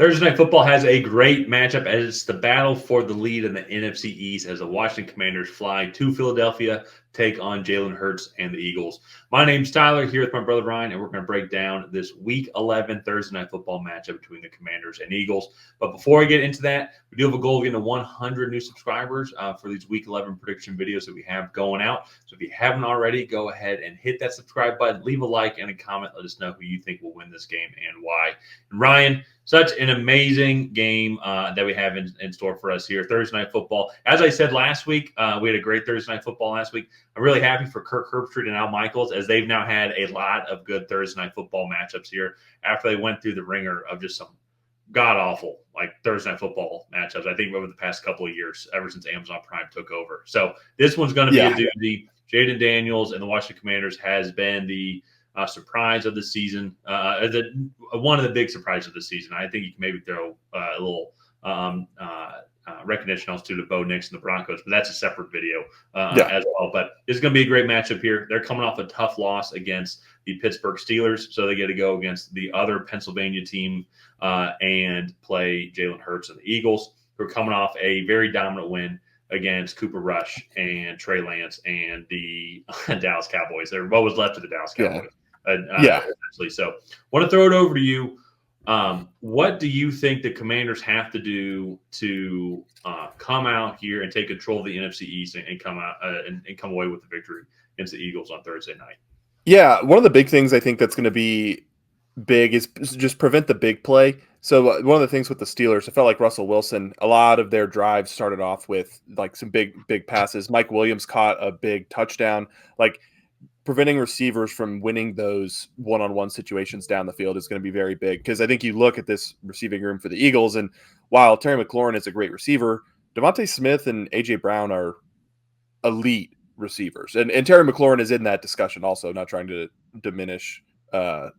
Thursday Night Football has a great matchup as it's the battle for the lead in the NFC East as the Washington Commanders fly to Philadelphia, take on Jalen Hurts and the Eagles. My name's Tyler, here with my brother Ryan, and we're going to break down this Week 11 Thursday Night Football matchup between the Commanders and Eagles. But before we get into that, we do have a goal of getting to 100 new subscribers for these Week 11 prediction videos that we have going out. So if you haven't already, go ahead and hit that subscribe button, leave a like and a comment. Let us know who you think will win this game and why. And Ryan, such an amazing game that we have in store for us here. Thursday Night Football. As I said last week, we had a great Thursday Night Football last week. I'm really happy for Kirk Herbstreit and Al Michaels as they've now had a lot of good Thursday Night Football matchups here after they went through the ringer of just some god-awful Thursday Night Football matchups, I think, over the past couple of years, ever since Amazon Prime took over. So this one's going to be a doozy. Jayden Daniels and the Washington Commanders has been the surprise of the season, one of the big surprises of the season. I think you can maybe throw a little recognition also to Bo Nix and the Broncos, but that's a separate video as well. But it's going to be a great matchup here. They're coming off a tough loss against the Pittsburgh Steelers, so they get to go against the other Pennsylvania team and play Jalen Hurts and the Eagles, who are coming off a very dominant win against Cooper Rush and Trey Lance and the Dallas Cowboys. What was left of the Dallas Cowboys. Essentially. So want to throw it over to you. What do you think the Commanders have to do to come out here and take control of the NFC East and come out and come away with the victory against the Eagles on Thursday night? Yeah, one of the big things I think that's going to be big is just prevent the big play. So one of the things with the Steelers, I felt like Russell Wilson, a lot of their drives started off with some big passes. Mike Williams caught a big touchdown. Preventing receivers from winning those one-on-one situations down the field is going to be very big, because I think you look at this receiving room for the Eagles, and while Terry McLaurin is a great receiver, Devontae Smith and A.J. Brown are elite receivers. And Terry McLaurin is in that discussion also, not trying to diminish what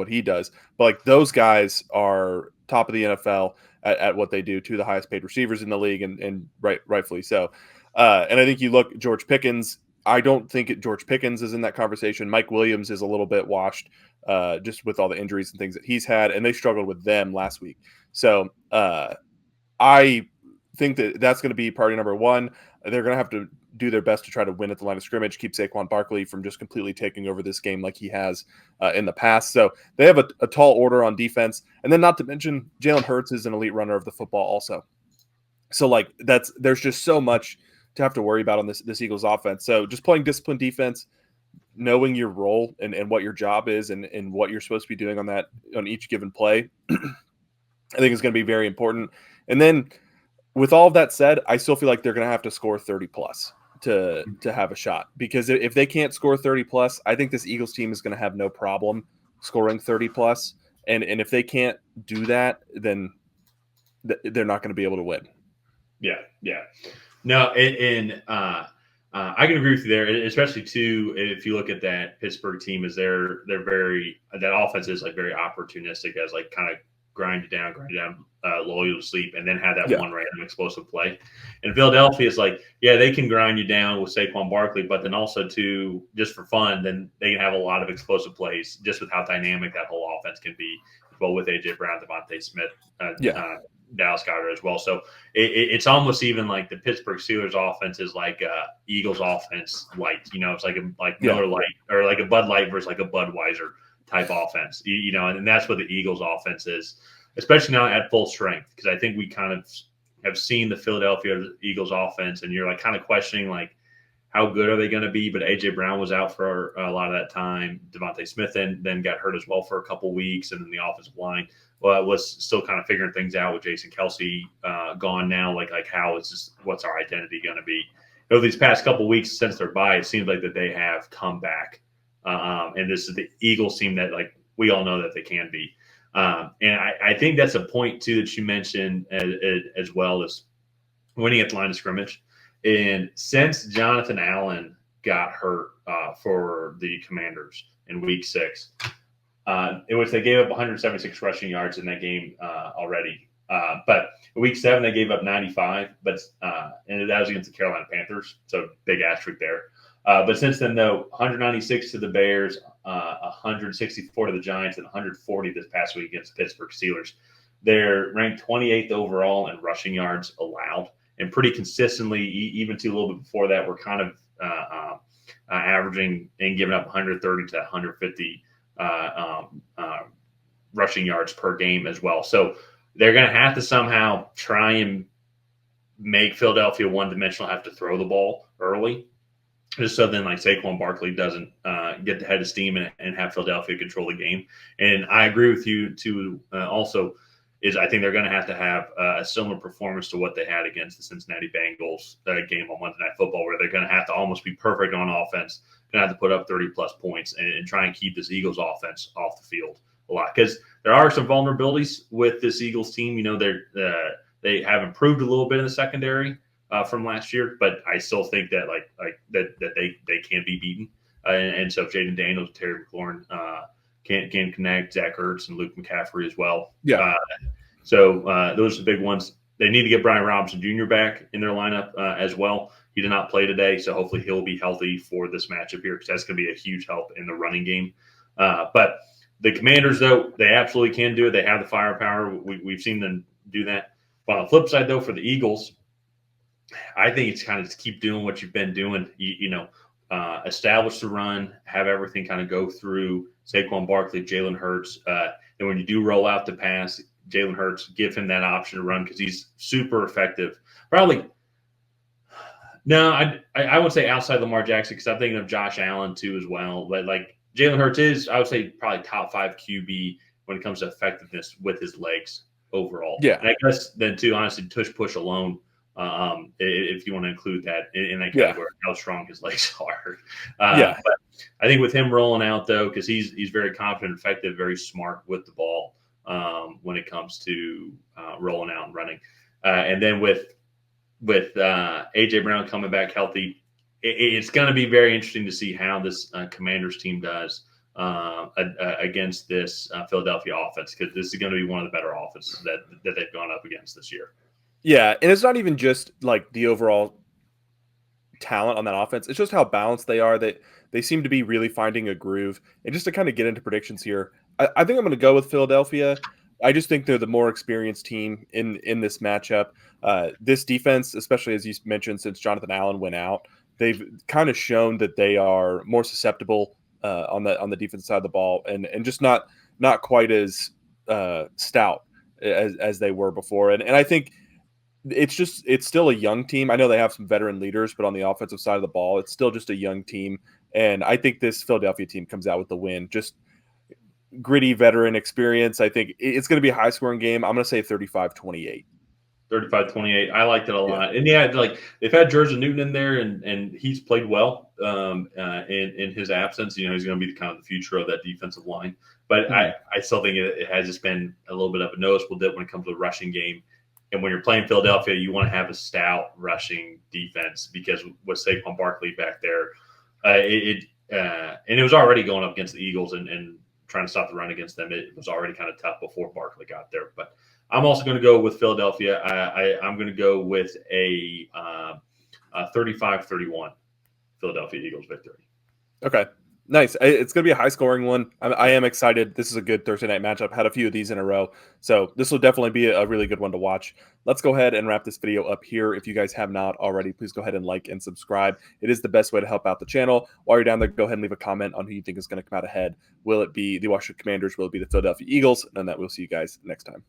he does. But those guys are top of the NFL at what they do, two of the highest paid receivers in the league, and rightfully so. And I think you look, George Pickens, I don't think George Pickens is in that conversation. Mike Williams is a little bit washed just with all the injuries and things that he's had, and they struggled with them last week. So I think that's going to be priority number one. They're going to have to do their best to try to win at the line of scrimmage, keep Saquon Barkley from just completely taking over this game like he has in the past. So they have a tall order on defense. And then not to mention Jalen Hurts is an elite runner of the football also. So there's just so much to have to worry about on this Eagles offense. So just playing disciplined defense, knowing your role and what your job is and what you're supposed to be doing on each given play, I think is going to be very important. And then with all of that said, I still feel like they're going to have to score 30 plus to have a shot, because if they can't score 30 plus, I think this Eagles team is going to have no problem scoring 30 plus. And if they can't do that, then they're not going to be able to win. Yeah. No, and I can agree with you there, especially too if you look at that Pittsburgh team, is they're very, that offense is very opportunistic, as kind of grind you down, lull you to sleep, and then have that one random explosive play. And Philadelphia is they can grind you down with Saquon Barkley, but then also too, just for fun, then they can have a lot of explosive plays just with how dynamic that whole offense can be, as well with A.J. Brown, Devontae Smith, Dallas Goedert as well. So it's almost even like the Pittsburgh Steelers offense is Eagles offense light. It's like Miller Lite, or like a Bud Light versus a Budweiser type offense. And that's what the Eagles offense is, especially now at full strength. Because I think we kind of have seen the Philadelphia Eagles offense, and you're kind of questioning how good are they going to be? But A.J. Brown was out for a lot of that time. Devontae Smith then got hurt as well for a couple weeks, and then the offensive line was still kind of figuring things out with Jason Kelce gone now. How it's just, what's our identity going to be? Over these past couple weeks since their bye, it seems like that they have come back, and this is the Eagles team that we all know that they can be. And I think that's a point too that you mentioned as well, as winning at the line of scrimmage. And since Jonathan Allen got hurt for the Commanders in Week 6, they gave up 176 rushing yards in that game already. But Week 7 they gave up 95, and that was against the Carolina Panthers, so big asterisk there. But since then, though, 196 to the Bears, 164 to the Giants and 140 this past week against the Pittsburgh Steelers. They're ranked 28th overall in rushing yards allowed, and pretty consistently, even to a little bit before that, we're kind of averaging and giving up 130 to 150 rushing yards per game as well. So they're going to have to somehow try and make Philadelphia one-dimensional, have to throw the ball early, just so then like Saquon Barkley doesn't get the head of steam and have Philadelphia control the game. And I agree with you too. Also, is I think they're going to have a similar performance to what they had against the Cincinnati Bengals game on Monday Night Football, where they're going to have to almost be perfect on offense, going to have to put up 30-plus points and try and keep this Eagles offense off the field a lot. Because there are some vulnerabilities with this Eagles team. You know, they have improved a little bit in the secondary from last year, but I still think that that they can be beaten. And so Jayden Daniels, Terry McLaurin can connect, Zach Ertz and Luke McCaffrey as well. Yeah. So those are the big ones. They need to get Brian Robinson Jr. back in their lineup as well. He did not play today, so hopefully he'll be healthy for this matchup here, because that's going to be a huge help in the running game. But the Commanders, though, they absolutely can do it. They have the firepower. We've seen them do that. But on the flip side, though, for the Eagles, I think it's kind of just keep doing what you've been doing. Establish the run, have everything kind of go through Saquon Barkley, Jalen Hurts. And when you do roll out the pass, Jalen Hurts, give him that option to run, because he's super effective. Probably – no, I would say outside Lamar Jackson, because I'm thinking of Josh Allen too as well. But like Jalen Hurts is, I would say, probably top 5 QB when it comes to effectiveness with his legs overall. Yeah. And I guess then too, honestly, tush push alone, if you want to include that in that category, how strong his legs are. But I think with him rolling out, though, because he's very confident, effective, very smart with the ball when it comes to rolling out and running. And then with A.J. Brown coming back healthy, it's going to be very interesting to see how this Commanders team does against this Philadelphia offense, because this is going to be one of the better offenses that they've gone up against this year. Yeah, and it's not even just like the overall talent on that offense. It's just how balanced they are. They seem to be really finding a groove. And just to kind of get into predictions here, I think I'm going to go with Philadelphia. I just think they're the more experienced team in this matchup. This defense, especially as you mentioned, since Jonathan Allen went out, they've kind of shown that they are more susceptible on the defensive side of the ball, and just not quite as stout as they were before. And I think it's still a young team. I know they have some veteran leaders, but on the offensive side of the ball, it's still just a young team. And I think this Philadelphia team comes out with the win. Just gritty veteran experience. I think it's going to be a high-scoring game. I'm going to say 35-28. 35-28. I liked it a lot. And like they've had Jersey Newton in there, and he's played well in his absence. You know, he's going to be kind of the future of that defensive line. But I still think it has just been a little bit of a noticeable dip when it comes to the rushing game. And when you're playing Philadelphia, you want to have a stout rushing defense, because with Saquon Barkley back there, and it was already going up against the Eagles and trying to stop the run against them. It was already kind of tough before Barkley got there. But I'm also going to go with Philadelphia. I'm going to go with a 35-31 Philadelphia Eagles victory. Okay. Nice. It's going to be a high-scoring one. I am excited. This is a good Thursday night matchup. Had a few of these in a row, so this will definitely be a really good one to watch. Let's go ahead and wrap this video up here. If you guys have not already, please go ahead and like and subscribe. It is the best way to help out the channel. While you're down there, go ahead and leave a comment on who you think is going to come out ahead. Will it be the Washington Commanders? Will it be the Philadelphia Eagles? And that we'll see you guys next time.